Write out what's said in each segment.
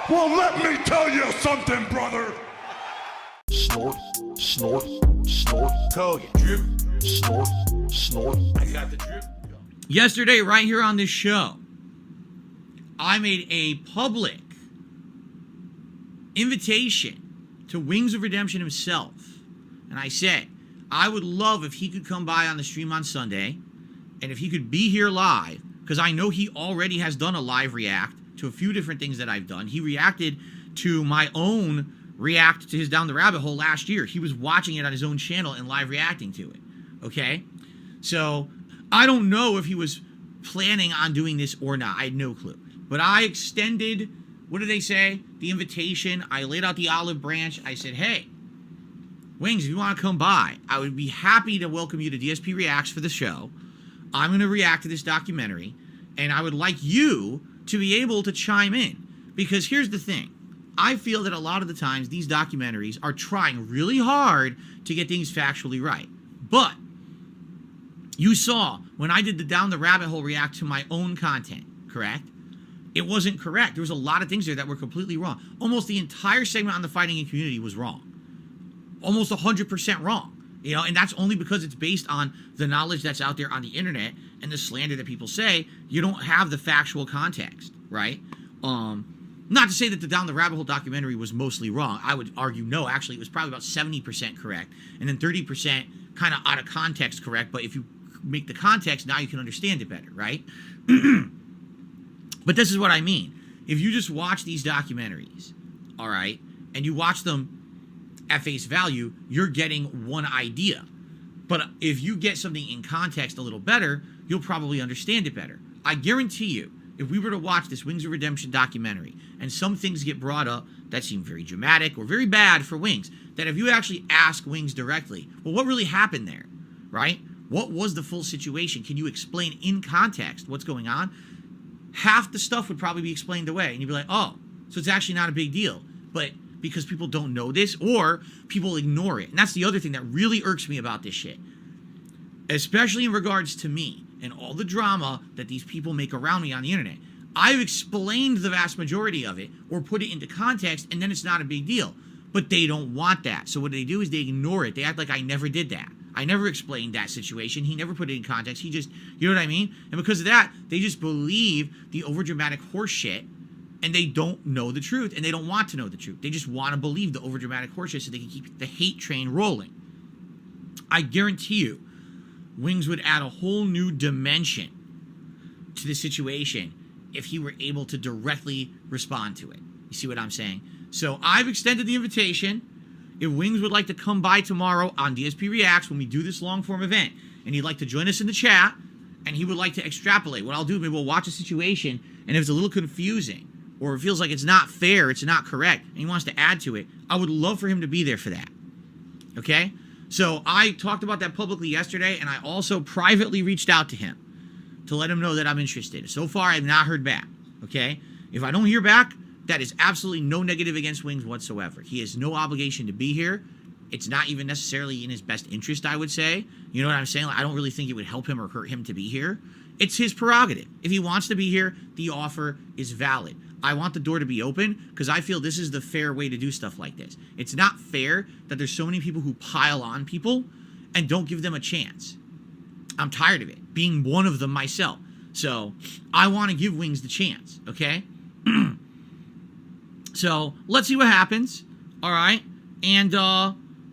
Well, let me tell you something, brother. Snort, snort, snort. Code. Drip. Snort, snort. I got the drip. Yesterday, right here on this show, I made a public invitation to Wings of Redemption himself. And I said, I would love if he could come by on the stream on Sunday, and if he could be here live, because I know he already has done a live react to a few different things that I've done. He reacted to my own react to his Down the Rabbit Hole last year. He was watching it on his own channel and live reacting to it. Okay? So I don't know if he was planning on doing this or not. I had no clue. But I extended, what did they say? The invitation. I laid out the olive branch. I said, hey, Wings, if you want to come by, I would be happy to welcome you to DSP Reacts for the show. I'm going to react to this documentary, and I would like you to be able to chime in. Because here's the thing. I feel that a lot of the times these documentaries are trying really hard to get things factually right. But you saw when I did the Down the Rabbit Hole react to my own content, correct? It wasn't correct. There was a lot of things there that were completely wrong. Almost the entire segment on the fighting community was wrong. Almost 100% wrong. You know, and that's only because it's based on the knowledge that's out there on the internet and the slander that people say. You don't have the factual context, right? Not to say that the Down the Rabbit Hole documentary was mostly wrong. I would argue no. Actually, it was probably about 70% correct, and then 30% kind of out of context correct. But if you make the context, now you can understand it better, right? But this is what I mean. If you just watch these documentaries, all right, and you watch them at face value, you're getting one idea. But if you get something in context a little better, you'll probably understand it better. I guarantee you, if we were to watch this Wings of Redemption documentary and some things get brought up that seem very dramatic or very bad for Wings, that if you actually ask Wings directly, well, what really happened there, right? What was the full situation? Can you explain in context what's going on? Half the stuff would probably be explained away, and you'd be like, oh, so it's actually not a big deal. But because people don't know this, or people ignore it. And that's the other thing that really irks me about this shit. Especially in regards to me and all the drama that these people make around me on the internet. I've explained the vast majority of it, or put it into context, and then it's not a big deal. But they don't want that. So what they do is they ignore it. They act like I never did that. I never explained that situation. He never put it in context. He just, you know what I mean? And because of that, they just believe the overdramatic horse shit, and they don't know the truth, and they don't want to know the truth. They just want to believe the overdramatic horseshit so they can keep the hate train rolling. I guarantee you, Wings would add a whole new dimension to the situation if he were able to directly respond to it. You see what I'm saying? So I've extended the invitation. If Wings would like to come by tomorrow on DSP Reacts when we do this long-form event, and he'd like to join us in the chat, and he would like to extrapolate, what I'll do, maybe we'll watch a situation, and if it's a little confusing, or it feels like it's not fair, it's not correct, and he wants to add to it, I would love for him to be there for that. Okay? So I talked about that publicly yesterday, and I also privately reached out to him to let him know that I'm interested. So far, I have not heard back. Okay? If I don't hear back, that is absolutely no negative against Wings whatsoever. He has no obligation to be here. It's not even necessarily in his best interest, I would say. You know what I'm saying? Like, I don't really think it would help him or hurt him to be here. It's his prerogative. If he wants to be here, the offer is valid. I want the door to be open because I feel this is the fair way to do stuff like this. It's not fair that there's so many people who pile on people and don't give them a chance. I'm tired of it, being one of them myself. So I want to give Wings the chance, okay? So let's see what happens, all right? And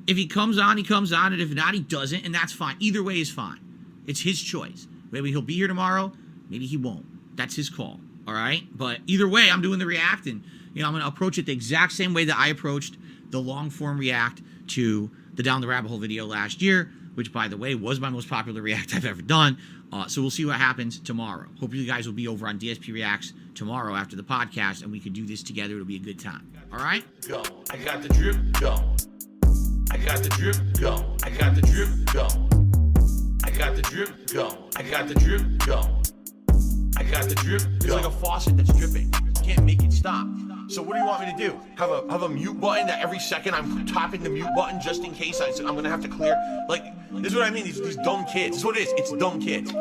if he comes on, he comes on, and if not, he doesn't, and that's fine. Either way is fine. It's his choice. Maybe he'll be here tomorrow, maybe he won't. That's his call. All right, but either way, I'm doing the react, and you know I'm going to approach it the exact same way that I approached the long form react to the Down the Rabbit Hole video last year, which, by the way, was my most popular react I've ever done. So we'll see what happens tomorrow. Hope you guys will be over on DSP Reacts tomorrow after the podcast, and we can do this together. It'll be a good time. All right? Go. I got the drip. Go. I got the drip. Go. I got the drip. Go. I got the drip. Go. I got the drip. Go. I got the drip. It's like a faucet that's dripping. You can't make it stop. So what do you want me to do? Have a mute button that every second I'm tapping the mute button just in case I'm gonna have to clear? Like, this is what I mean. These dumb kids. This is what it is. It's dumb kids.